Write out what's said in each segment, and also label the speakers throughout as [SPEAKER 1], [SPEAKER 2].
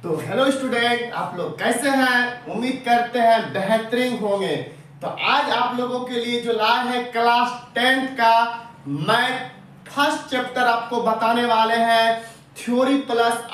[SPEAKER 1] तो hello student, आप लोग कैसे हैं? उम्मीद करते हैं बेहतरीन होंगे। तो आज आप लोगों के लिए जो लाए हैं क्लास 10th का मैथ फर्स्ट चैप्टर आपको बताने वाले हैं। थ्योरी प्लस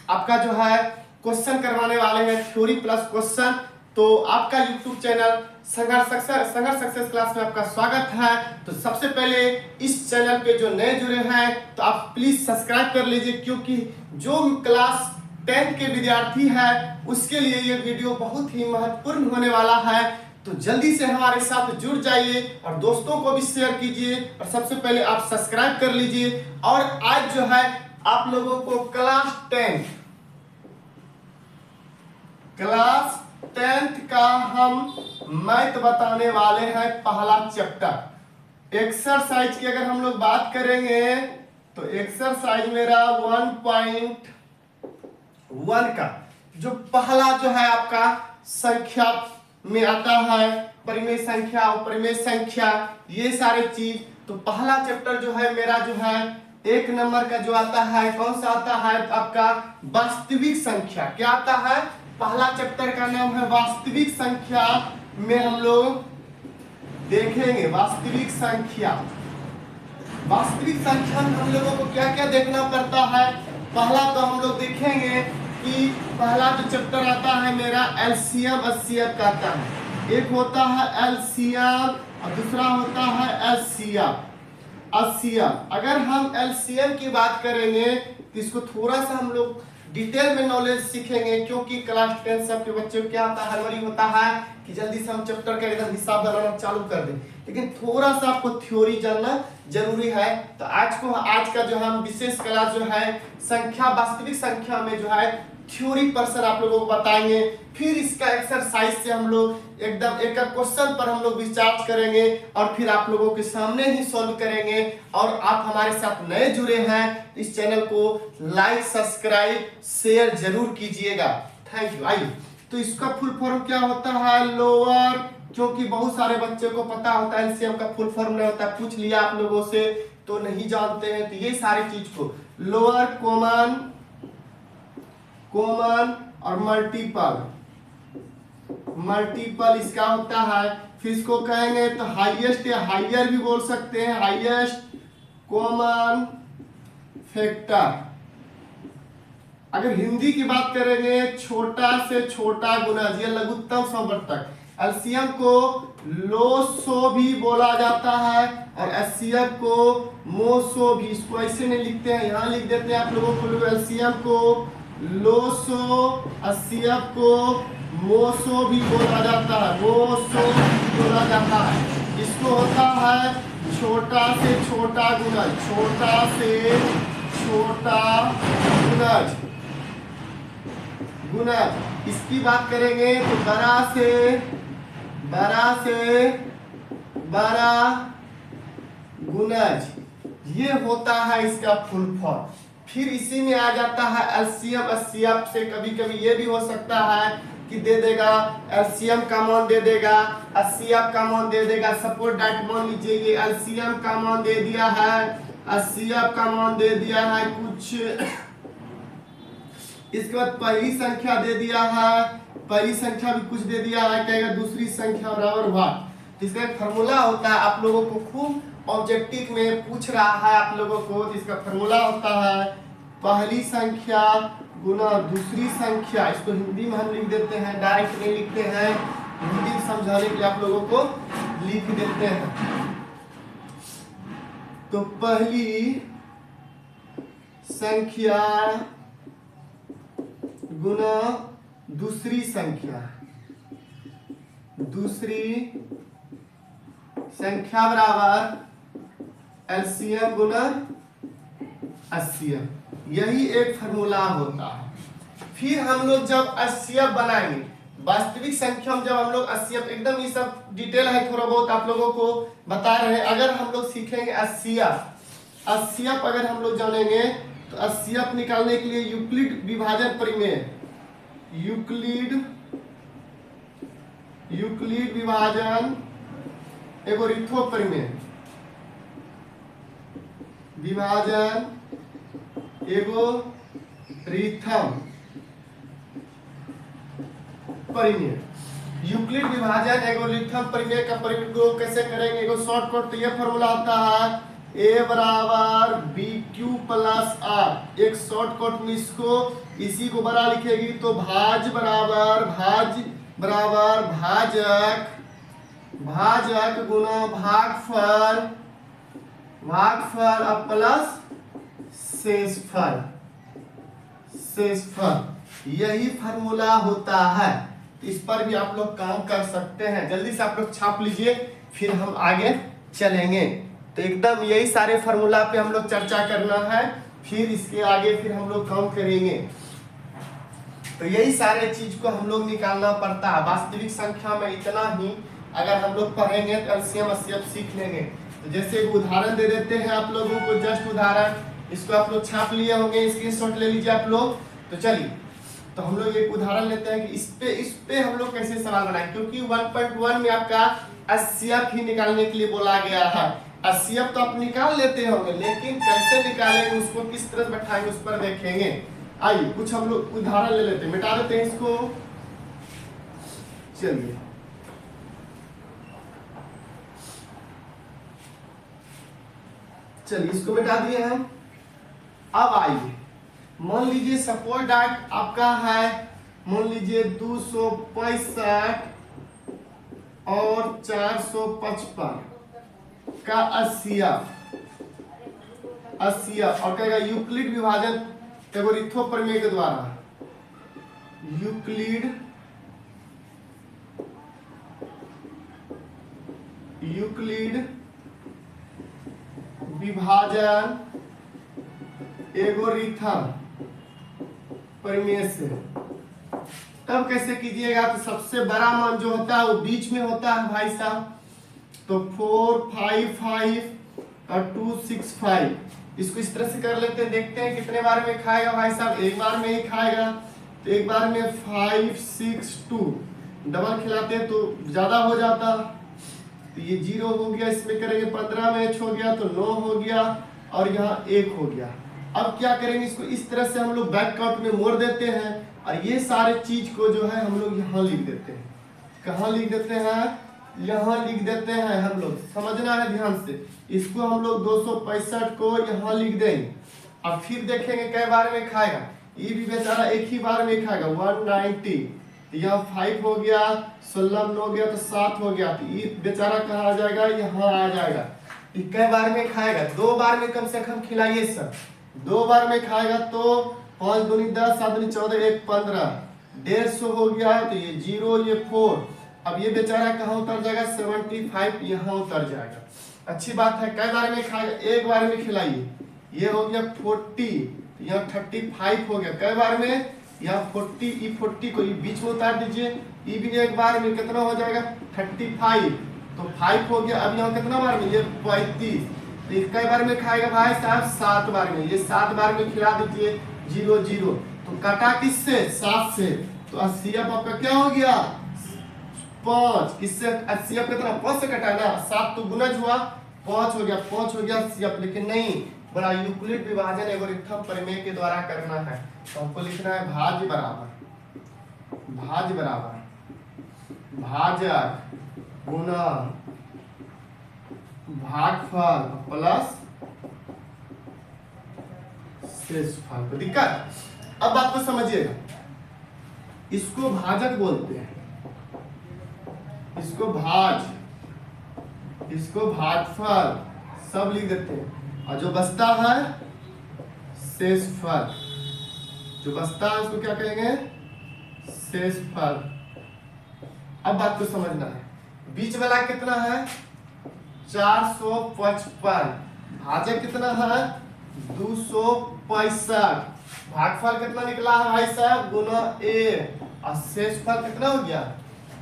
[SPEAKER 1] आपका जो है क्वेश्चन करवाने वाले हैं, थ्योरी प्लस क्वेश्चन। तो आपका यूट्यूब चैनल संघर्ष सक्सेस क्लास में आपका स्वागत है। तो सबसे पहले इस चैनल पे जो नए जुड़े हैं तो आप प्लीज सब्सक्राइब कर लीजिए, क्योंकि जो क्लास 10th के विद्यार्थी है उसके लिए ये वीडियो बहुत ही महत्वपूर्ण होने वाला है। तो जल्दी से हमारे साथ जुड़ जाइए और दोस्तों को भी शेयर कीजिए। और सबसे पहले आप सब्सक्राइब कर लीजिए। और आज जो है आप लोगों को क्लास 10th का हम मैथ बताने वाले हैं, पहला चैप्टर। एक्सरसाइज की अगर हम लोग बात करेंगे तो एक्सरसाइज मेरा 1.1 का जो पहला जो है आपका संख्या में आता है, परिमेय संख्या, अपरिमेय संख्या, ये सारे चीज। तो पहला चैप्टर जो है मेरा जो है 1 नंबर का जो आता है, कौन सा आता है आपका? वास्तविक संख्या। क्या आता है? पहला चैप्टर का नाम है वास्तविक संख्या। में हम लोग देखेंगे वास्तविक संख्या। वास्तविक संख्या में हम लोगों को क्या क्या देखना पड़ता है? पहला तो हम लोग देखेंगे कि पहला जो चैप्टर आता है मेरा एलसीएम एचसीएफ का आता है। एक होता है एलसीएम और दूसरा होता है एचसीएफ। अगर हम एलसीएम की बात करेंगे तो इसको थोड़ा सा हम लोग डिटेल में नॉलेज सीखेंगे, क्योंकि क्लास 10 सब के बच्चों को क्या होता है, हड़बड़ी होता है कि जल्दी से हम चैप्टर का एकदम हिसाब बनाना चालू कर दें, लेकिन थोड़ा सा आपको थ्योरी जानना जरूरी है। तो आज का जो हम विशेष क्लास जो है संख्या, वास्तविक संख्या में जो है थ्योरी पर्सन आप लोगों को बताएंगे। फिर इसका एक्सरसाइज से हम लोग एकदम एक क्वेश्चन पर हम लोग विचार करेंगे और फिर आप लोगों के सामने ही सॉल्व करेंगे। और आप हमारे साथ नए जुड़े हैं, इस चैनल को लाइक, सब्सक्राइब, शेयर जरूर कीजिएगा। Thank you. आइए, तो इसका फुल फॉर्म क्या होता है? लोअर, क्योंकि बहुत सारे बच्चे को पता होता है एलसीएम का फुल फॉर्म नहीं होता, पूछ लिया आप लोगों से तो नहीं जानते हैं। तो ये सारी चीज को लोअर, कॉमन और मल्टीपल इसका होता है। फिर इसको कहेंगे तो हाईएस्ट या हाइयर भी बोल सकते हैं, हाईएस्ट कॉमन फैक्टर। अगर हिंदी की बात करेंगे छोटा से छोटा गुणज, यह लघुत्तम समवर्तक। एलसीएम को लोसो भी बोला जाता है और एचसीएफ को मोसो भी। इसको ऐसे नहीं लिखते हैं, यहाँ लिख देते हैं आप लोगों को। एलसीएम को लोसो, एचसीएफ को मोसो भी बोला जाता है, मोसो बोला जाता है। इसको होता है छोटा से छोटा गुणज, छोटा से छोटा गुणज। इसकी बात करेंगे तो बड़ा से बड़ा गुणज, ये होता है इसका फुल फॉर्म। फिर इसी में आ जाता है एलसीएम एचसीएफ से। कभी कभी ये भी हो सकता है कि दे देगा एलसीएम का मान दे देगा, एचसीएफ का मान दे देगा। सपोज दैट मान लीजिए ये एलसीएम का मान दे दिया है, एचसीएफ का मान दे दिया है कुछ, इसके बाद पहली संख्या दे दिया है, पहली संख्या भी कुछ दे दिया है, कहेगा दूसरी संख्या बराबर व्हाट। तो इसका एक फार्मूला होता है, आप लोगों को खूब ऑब्जेक्टिव में पूछ रहा है आप लोगों को। इसका फार्मूला होता है पहली संख्या गुना दूसरी संख्या। इसको हिंदी में हम लिख देते हैं, डायरेक्ट नहीं लिखते हैं, हिंदी में समझाने के लिए आप लोगों को लिख देते हैं। तो पहली संख्या गुना दूसरी संख्या, दूसरी संख्या बराबर एलसीएम गुना एचसीएफ। यही एक फार्मूला होता है। फिर हम लोग जब एचसीएफ बनाएंगे, वास्तविक संख्या में जब हम लोग एचसीएफ, एकदम ये सब डिटेल है, थोड़ा बहुत आप लोगों को बता रहे हैं। अगर हम लोग सीखेंगे एचसीएफ अगर हम लोग जानेंगे तो एचसीएफ निकालने के लिए यूक्लिड विभाजन प्रमेय, यूक्लिड विभाजन एगो रिथो प्रमेय, विभाजन एगो एगोरिथम परिमेय। यूक्लिड विभाजन एगोरिथम परिमेय का परिमेय को कैसे करेंगे? एगो शॉर्टकट तो ये फॉर्मूला होता है a बराबर बी क्यू प्लस आर। एक शॉर्टकट में इसको इसी को बड़ा लिखेगी तो भाज बराबर भाजक गुना भागफल अब प्लस शेषफल। यही फार्मूला होता है। इस पर भी आप लोग काम कर सकते हैं। जल्दी से आप लोग छाप लीजिए, फिर हम आगे चलेंगे। तो एकदम यही सारे फार्मूला पे हम लोग चर्चा करना है, फिर इसके आगे फिर हम लोग काम करेंगे। तो यही सारे चीज को हम लोग निकालना पड़ता है। वास्तविक संख्या में इतना ही अगर हम लोग पढ़ेंगे तो एलसीएम एचसीएफ सीख लेंगे। तो जैसे एक उदाहरण दे देते हैं आप लोगों को, जस्ट उदाहरण, इसको आप लोग छाप लिए होंगे, स्क्रीनशॉट ले लीजिए आप लोग। तो चलिए, तो हम लोग एक उदाहरण लेते हैं कि इस पे हम लोग कैसे सवाल बनाएं, क्योंकि 1.1 में आपका एचसीएफ ही निकालने के लिए बोला गया है। एचसीएफ तो आप निकाल लेते होंगे, लेकिन कैसे निकालेंगे, उसको किस तरह बैठाएंगे, उस पर देखेंगे। आइए कुछ हम लोग उदाहरण ले लेते हैं, मिटा देते हैं इसको। चलिए इसको मिटा दिए हम। अब आइए, मान लीजिए सपोज दैट आपका है, मान लीजिए 265 और 455 का एचसीएफ और कहेगा यूक्लिड विभाजन एगोरिथम प्रमेय के द्वारा, यूक्लिड विभाजन एगोरिथम प्रमेय से। तब कैसे कीजिएगा? तो सबसे बड़ा मान जो होता है वो बीच में होता है भाई साहब, तो 455 और 265, इसको इस तरह से कर लेते हैं। देखते हैं कितने बार में खाएगा भाई साहब, एक बार में ही खाएगा। तो एक बार में 5 6 2, डबल खिलाते हैं तो ज्यादा हो जाता, तो ये 0 हो गया। इसमें करेंगे 15 में h हो गया तो 9 हो गया, और यहाँ 1 हो गया। अब क्या करेंगे, इसको इस तरह से हम लोग बैकआउट में मोड़ देते हैं, और ये सारे चीज को जो है हम लोग यहाँ लिख देते हैं। कहाँ लिख देते हैं? यहाँ लिख देते हैं हम लोग, समझना है ध्यान से। इसको हम लोग 265 को यहाँ लिख देंगे। अब फिर देखेंगे कई बार में खाएगा। ये भी बेचारा एक ही बार में खाएगा, 190, यहाँ 5 हो गया, 16 हो गया तो 7 हो गया, तो ये बेचारा कहाँ आ जाएगा? यहाँ आ जाएगा। कई बार में खाएगा? 2 बार में कम से कम खिलाइए सर। 2 बार में खाएगा तो 5 दूनी 10, 7 दूनी 14, 1 15, 150 हो गया, तो ये 0, ये 4। अब ये बेचारा कहाँ उतर जाएगा? 75 यहाँ उतर जाएगा। अच्छी बात है। कई बार में खाएगा? एक बार में खिलाइए। ये हो गया 40, यहाँ 35 हो गया। कई बार में? यहाँ 40, ई 40 को बीच में उतार दीजिए, ये भी एक बार में कितना हो जाएगा? 35, तो 5 हो गया। अब यहाँ कितना बार में? ये 35। तो कई बार में खाएगा भाई साहब? 7 बार में। ये 7 बार में खिला दीजिए, 0 0, तो काटा किससे? 7 से, तो एचसीएफ आपका क्या हो गया? 5। किससे एचसीएफ कितना? 5 से कटाना, 7 तो गुणज हुआ, 5 हो गया, 5 हो गया एचसीएफ। लेकिन नहीं, बड़ा यूक्लिड विभाजन एगोरिथम प्रमेय के द्वारा करना है। तो हमको लिखना है भाज बराबर भाजक गुना भागफल प्लस शेषफल। तो दिक्कत? अब बात को समझिएगा। इसको भाजक बोलते हैं, इसको भागफल सब लिख देते हैं, और जो बचता है शेषफल, जो बचता है उसको क्या कहेंगे? शेषफल। अब बात को समझना है। बीच वाला कितना है? 455। भाजक कितना है? 265। भागफल कितना निकला है भाई साहब? गुना a, और शेषफल कितना हो गया?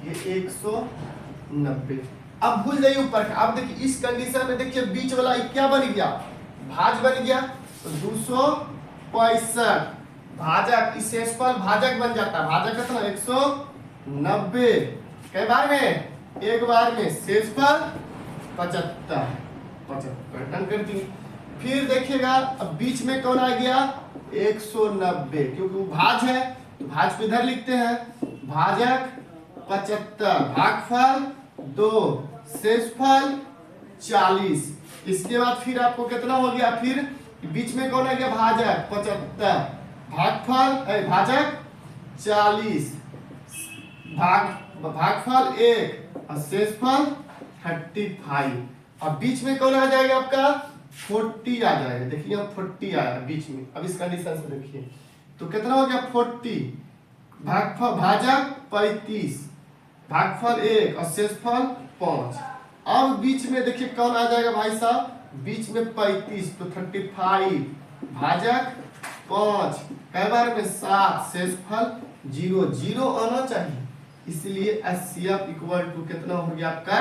[SPEAKER 1] ये 190। अब भूल जाइए ऊपर का। अब देखिए इस कंडीशन में देखिए बीच वाला क्या बन गया? भाज बन गया, तो 265 भाजक, इस शेषफल भाजक बन जाता है। भाजक कितना? 190। कई बार में? एक बार में। शेषफल 75। डन कर दी। फिर देखिएगा अब बीच में कौन आ गया 190, क्योंकि वो भाज है तो भाज को इधर लिखते हैं, भाजक 75, भागफल 2, शेषफल 40। इसके बाद फिर आपको कितना हो गया, फिर बीच में कौन आ गया भाजक 75, भागफल भाजक 40, भागफल 1 और शेषफल 35। अब बीच में कौन आ जाएगा आपका 40 आ जाएगा। देखिए 40 आया बीच में। अब इस कंडीशन से देखिए तो कितना हो गया 40, भागफल भाजक 35, भागफल 1 और शेषफल 5। अब बीच में देखिए कौन आ जाएगा भाई साहब, बीच में 35 तो 35, भाजक 5, कई बार में 7, शेषफल 0, 0 आना चाहिए, इसलिए HCF इक्वल टू कितना हो गया आपका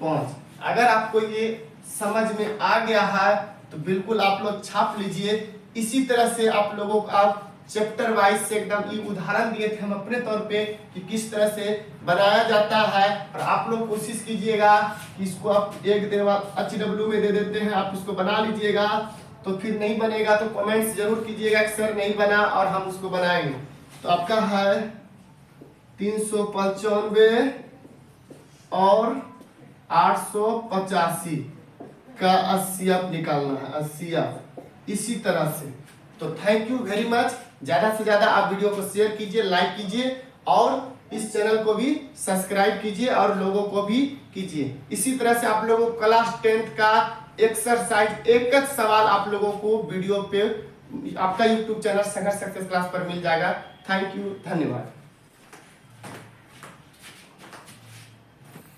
[SPEAKER 1] 5। अगर आपको ये समझ में आ गया है तो बिल्कुल आप लोग छाप लीजिए। इसी तरह से आप लोगों को आप चैप्टर वाइज से एकदम ये उदाहरण दिए थे हम अपने तौर पे कि किस तरह से बनाया जाता है, और आप लोग कोशिश कीजिएगा कि इसको आप एक दिन बाद HW में दे देते हैं, आप उसको बना लीजिएगा। तो फिर नहीं बनेगा तो कमेंट्स जरूर कीजिएगा कि सर नहीं बना और हम उसको बनाएंगे। तो आपका है 395 और 885 का HCF निकालना है, HCF इसी तरह से। तो थैंक यू वेरी मच। ज्यादा से ज्यादा आप वीडियो को शेयर कीजिए, लाइक कीजिए और इस चैनल को भी सब्सक्राइब कीजिए और लोगों को भी कीजिए। इसी तरह से आप लोगों को क्लास 10th का एक्सरसाइज एक सवाल आप लोगों को वीडियो पे आपका यूट्यूब चैनल संघर्ष सक्सेस क्लास पर मिल जाएगा। थैंक यू, धन्यवाद।